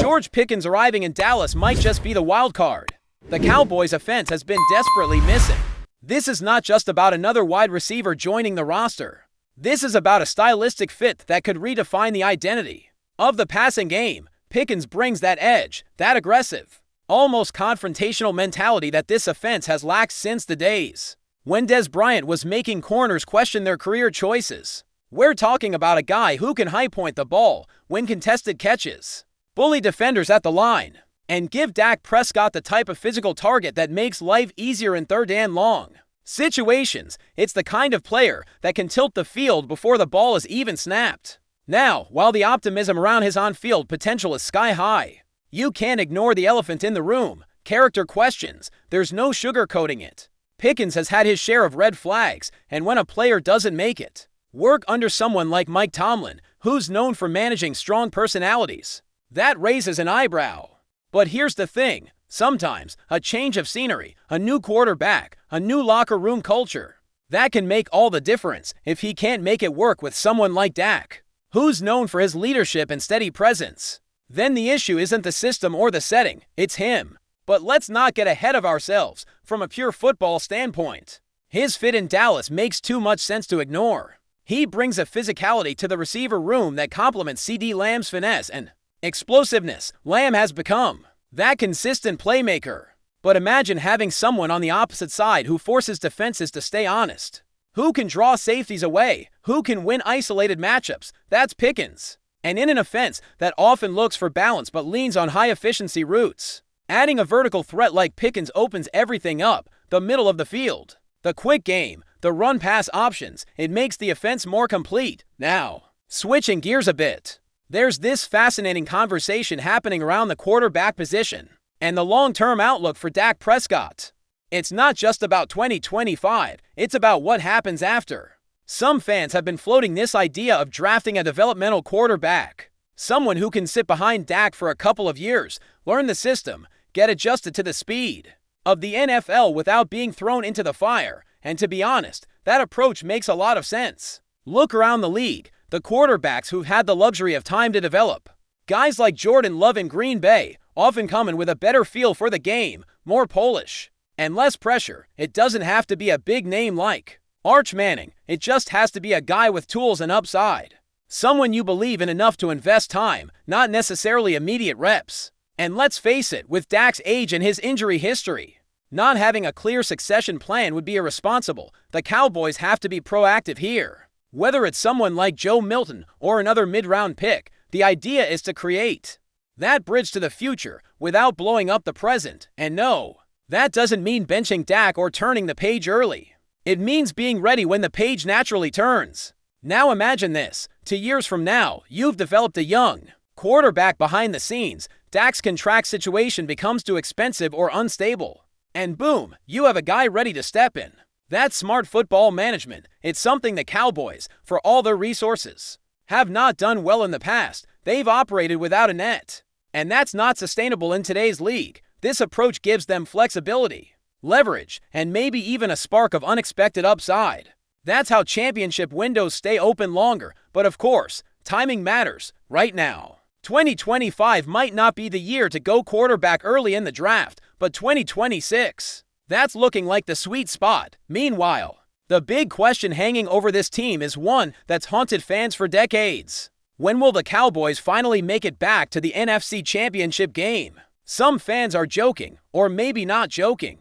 George Pickens arriving in Dallas might just be the wild card. The Cowboys' offense has been desperately missing. This is not just about another wide receiver joining the roster. This is about a stylistic fit that could redefine the identity of the passing game. Pickens brings that edge, that aggressive, almost confrontational mentality that this offense has lacked since the days when Dez Bryant was making corners question their career choices. We're talking about a guy who can high-point the ball, win contested catches, bully defenders at the line, and give Dak Prescott the type of physical target that makes life easier in third and long situations. It's the kind of player that can tilt the field before the ball is even snapped. Now, while the optimism around his on-field potential is sky-high, you can't ignore the elephant in the room: character questions. There's no sugarcoating it. Pickens has had his share of red flags, and when a player doesn't make it work under someone like Mike Tomlin, who's known for managing strong personalities, that raises an eyebrow. But here's the thing: sometimes a change of scenery, a new quarterback, a new locker room culture, that can make all the difference. If he can't make it work with someone like Dak, who's known for his leadership and steady presence, then the issue isn't the system or the setting, it's him. But let's not get ahead of ourselves. From a pure football standpoint, his fit in Dallas makes too much sense to ignore. He brings a physicality to the receiver room that complements CeeDee Lamb's finesse and explosiveness. Lamb has become that consistent playmaker. But imagine having someone on the opposite side who forces defenses to stay honest, who can draw safeties away, who can win isolated matchups. That's Pickens. And in an offense that often looks for balance but leans on high-efficiency routes, adding a vertical threat like Pickens opens everything up: the middle of the field, the quick game, the run-pass options. It makes the offense more complete. Now, switching gears a bit, there's this fascinating conversation happening around the quarterback position and the long-term outlook for Dak Prescott. It's not just about 2025, it's about what happens after. Some fans have been floating this idea of drafting a developmental quarterback, someone who can sit behind Dak for a couple of years, learn the system, get adjusted to the speed of the NFL without being thrown into the fire. And to be honest, that approach makes a lot of sense. Look around the league, the quarterbacks who've had the luxury of time to develop. Guys like Jordan Love in Green Bay often come in with a better feel for the game, more polish, and less pressure. It doesn't have to be a big name like Arch Manning. It just has to be a guy with tools and upside. Someone you believe in enough to invest time, not necessarily immediate reps. And let's face it, with Dak's age and his injury history, not having a clear succession plan would be irresponsible. The Cowboys have to be proactive here. Whether it's someone like Joe Milton or another mid-round pick, the idea is to create that bridge to the future without blowing up the present. And no, that doesn't mean benching Dak or turning the page early. It means being ready when the page naturally turns. Now imagine this: 2 years from now, you've developed a young quarterback behind the scenes. Dak's contract situation becomes too expensive or unstable, and boom, you have a guy ready to step in. That's smart football management. It's something the Cowboys, for all their resources, have not done well in the past. They've operated without a net, and that's not sustainable in today's league. This approach gives them flexibility, leverage, and maybe even a spark of unexpected upside. That's how championship windows stay open longer. But of course, timing matters. Right now, 2025 might not be the year to go quarterback early in the draft, but 2026, that's looking like the sweet spot. Meanwhile, the big question hanging over this team is one that's haunted fans for decades. When will the Cowboys finally make it back to the NFC Championship game? Some fans are joking, or maybe not joking,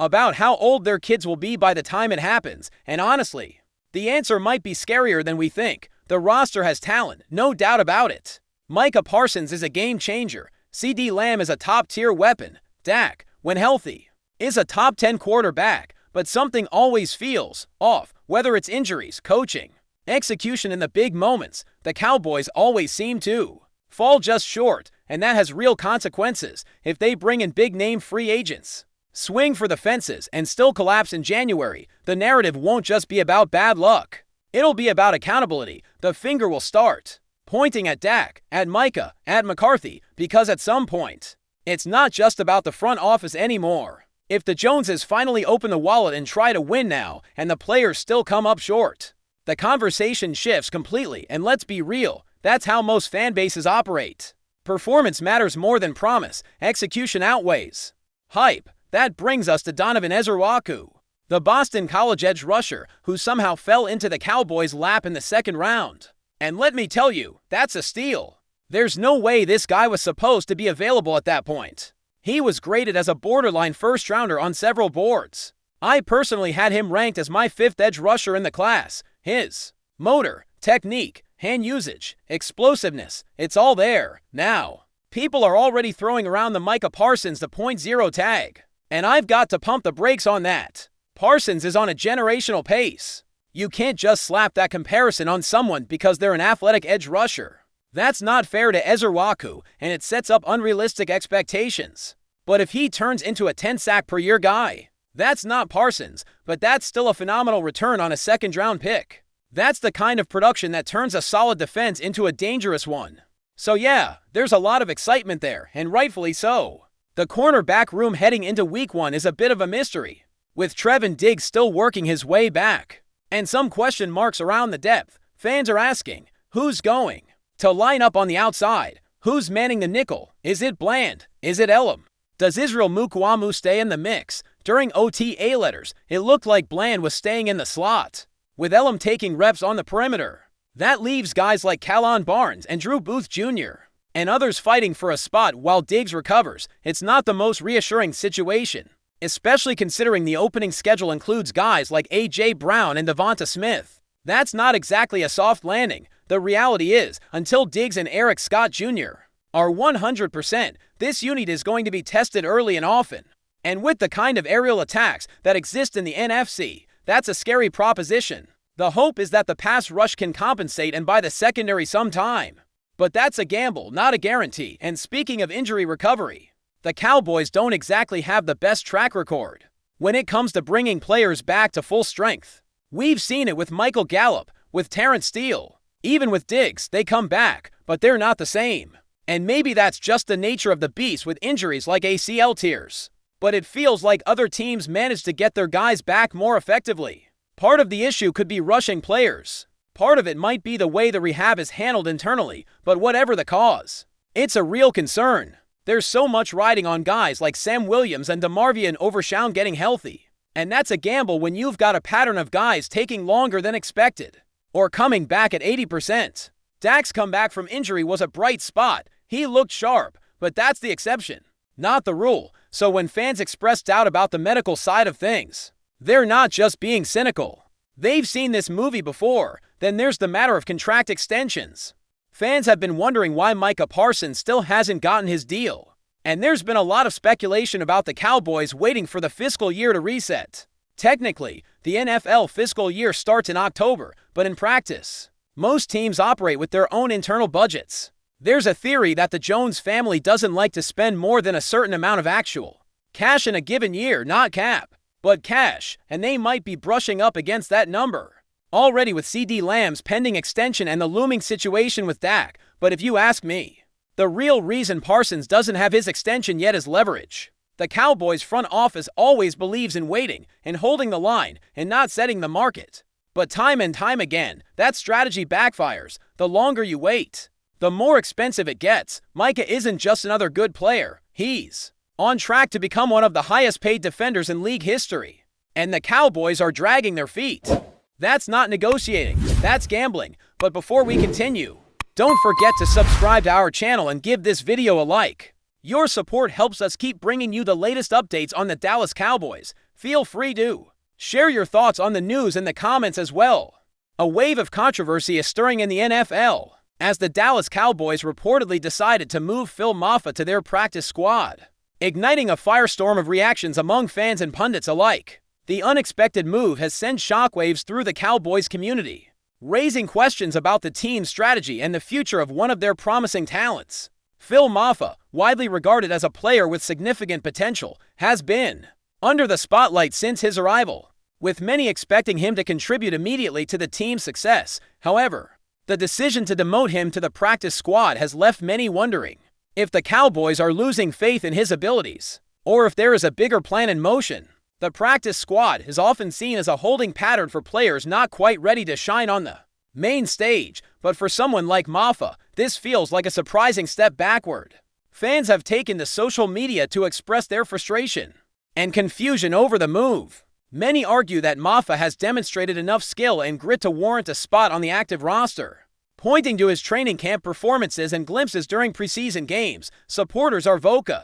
about how old their kids will be by the time it happens. And honestly, the answer might be scarier than we think. The roster has talent, no doubt about it. Micah Parsons is a game changer. CeeDee Lamb is a top-tier weapon. Dak, when healthy, is a top 10 quarterback. But something always feels off, whether it's injuries, coaching, execution in the big moments. The Cowboys always seem to fall just short, and that has real consequences. If they bring in big-name free agents, swing for the fences, and still collapse in January, the narrative won't just be about bad luck. It'll be about accountability. The finger will start pointing at Dak, at Micah, at McCarthy, because at some point, it's not just about the front office anymore. If the Joneses finally open the wallet and try to win now, and the players still come up short, the conversation shifts completely. And let's be real, that's how most fan bases operate. Performance matters more than promise. Execution outweighs hype. That brings us to Donovan Ezaraku, the Boston College edge rusher who somehow fell into the Cowboys' lap in the second round. And let me tell you, that's a steal. There's no way this guy was supposed to be available at that point. He was graded as a borderline first-rounder on several boards. I personally had him ranked as my 5th edge rusher in the class. His motor, technique, hand usage, explosiveness, it's all there. Now, people are already throwing around the Micah Parsons to .0 tag. And I've got to pump the brakes on that. Parsons is on a generational pace. You can't just slap that comparison on someone because they're an athletic edge rusher. That's not fair to Ezaraku, and it sets up unrealistic expectations. But if he turns into a 10-sack-per-year guy, that's not Parsons, but that's still a phenomenal return on a second-round pick. That's the kind of production that turns a solid defense into a dangerous one. So yeah, there's a lot of excitement there, and rightfully so. The cornerback room heading into Week 1 is a bit of a mystery, with Trevon Diggs still working his way back. And some question marks around the depth. Fans are asking, who's going to line up on the outside? Who's manning the nickel? Is it Bland? Is it Elam? Does Israel Mukuamu stay in the mix? During OTA letters, it looked like Bland was staying in the slot, with Elam taking reps on the perimeter. That leaves guys like Kallon Barnes and Drew Booth Jr. and others fighting for a spot while Diggs recovers. It's not the most reassuring situation, especially considering the opening schedule includes guys like A.J. Brown and Devonta Smith. That's not exactly a soft landing. The reality is, until Diggs and Eric Scott Jr. are 100%, this unit is going to be tested early and often. And with the kind of aerial attacks that exist in the NFC, that's a scary proposition. The hope is that the pass rush can compensate and buy the secondary some time. But that's a gamble, not a guarantee. And speaking of injury recovery, the Cowboys don't exactly have the best track record when it comes to bringing players back to full strength. We've seen it with Michael Gallup, with Terrence Steele, even with Diggs. They come back, but they're not the same. And maybe that's just the nature of the beast with injuries like ACL tears. But it feels like other teams manage to get their guys back more effectively. Part of the issue could be rushing players. Part of it might be the way the rehab is handled internally, but whatever the cause, it's a real concern. There's so much riding on guys like Sam Williams and DeMarvion Overshown getting healthy. And that's a gamble when you've got a pattern of guys taking longer than expected, or coming back at 80%. Dak's comeback from injury was a bright spot. He looked sharp, but that's the exception, not the rule. So when fans express doubt about the medical side of things, they're not just being cynical. They've seen this movie before. Then there's the matter of contract extensions. Fans have been wondering why Micah Parsons still hasn't gotten his deal. And there's been a lot of speculation about the Cowboys waiting for the fiscal year to reset. Technically, the NFL fiscal year starts in October, but in practice, most teams operate with their own internal budgets. There's a theory that the Jones family doesn't like to spend more than a certain amount of actual cash in a given year, not cap, but cash, and they might be brushing up against that number already with CeeDee Lamb's pending extension and the looming situation with Dak. But if you ask me, the real reason Parsons doesn't have his extension yet is leverage. The Cowboys front office always believes in waiting and holding the line and not setting the market. But time and time again, that strategy backfires. The longer you wait, the more expensive it gets. Micah isn't just another good player. He's on track to become one of the highest paid defenders in league history. And the Cowboys are dragging their feet. That's not negotiating, that's gambling. But before we continue, don't forget to subscribe to our channel and give this video a like. Your support helps us keep bringing you the latest updates on the Dallas Cowboys. Feel free to share your thoughts on the news in the comments as well. A wave of controversy is stirring in the NFL, as the Dallas Cowboys reportedly decided to move Phil Mafah to their practice squad, igniting a firestorm of reactions among fans and pundits alike. The unexpected move has sent shockwaves through the Cowboys community, raising questions about the team's strategy and the future of one of their promising talents. Phil Mafah, widely regarded as a player with significant potential, has been under the spotlight since his arrival, with many expecting him to contribute immediately to the team's success. However, the decision to demote him to the practice squad has left many wondering if the Cowboys are losing faith in his abilities, or if there is a bigger plan in motion. The practice squad is often seen as a holding pattern for players not quite ready to shine on the main stage, but for someone like MAFAH, this feels like a surprising step backward. Fans have taken to social media to express their frustration and confusion over the move. Many argue that MAFAH has demonstrated enough skill and grit to warrant a spot on the active roster. Pointing to his training camp performances and glimpses during preseason games, supporters are vocal,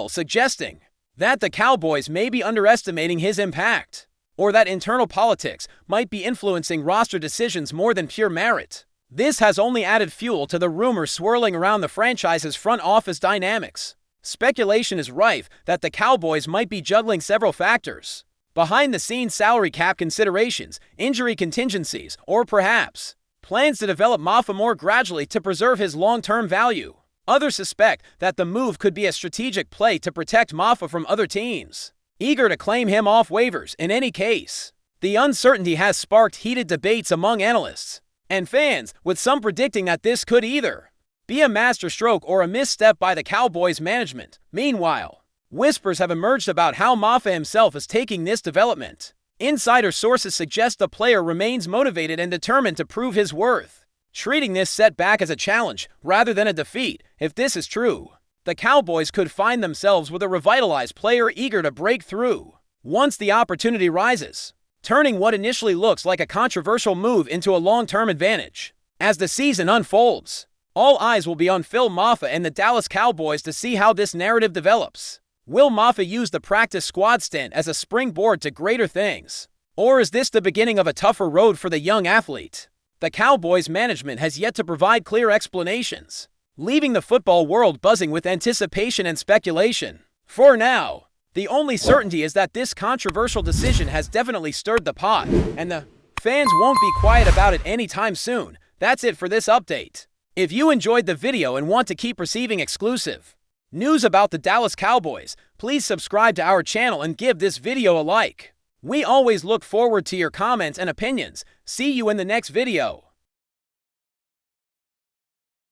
suggesting that the Cowboys may be underestimating his impact, or that internal politics might be influencing roster decisions more than pure merit. This has only added fuel to the rumors swirling around the franchise's front office dynamics. Speculation is rife that the Cowboys might be juggling several factors: behind-the-scenes salary cap considerations, injury contingencies, or perhaps plans to develop MAFAH more gradually to preserve his long-term value. Others suspect that the move could be a strategic play to protect MAFAH from other teams eager to claim him off waivers. In any case, the uncertainty has sparked heated debates among analysts and fans, with some predicting that this could either be a masterstroke or a misstep by the Cowboys management. Meanwhile, whispers have emerged about how MAFAH himself is taking this development. Insider sources suggest the player remains motivated and determined to prove his worth, treating this setback as a challenge rather than a defeat. If this is true, the Cowboys could find themselves with a revitalized player eager to break through once the opportunity rises, turning what initially looks like a controversial move into a long-term advantage. As the season unfolds, all eyes will be on Phil MAFAH and the Dallas Cowboys to see how this narrative develops. Will MAFAH use the practice squad stint as a springboard to greater things, or is this the beginning of a tougher road for the young athlete? The Cowboys management has yet to provide clear explanations, leaving the football world buzzing with anticipation and speculation. For now, the only certainty is that this controversial decision has definitely stirred the pot, and the fans won't be quiet about it anytime soon. That's it for this update. If you enjoyed the video and want to keep receiving exclusive news about the Dallas Cowboys, please subscribe to our channel and give this video a like. We always look forward to your comments and opinions. See you in the next video.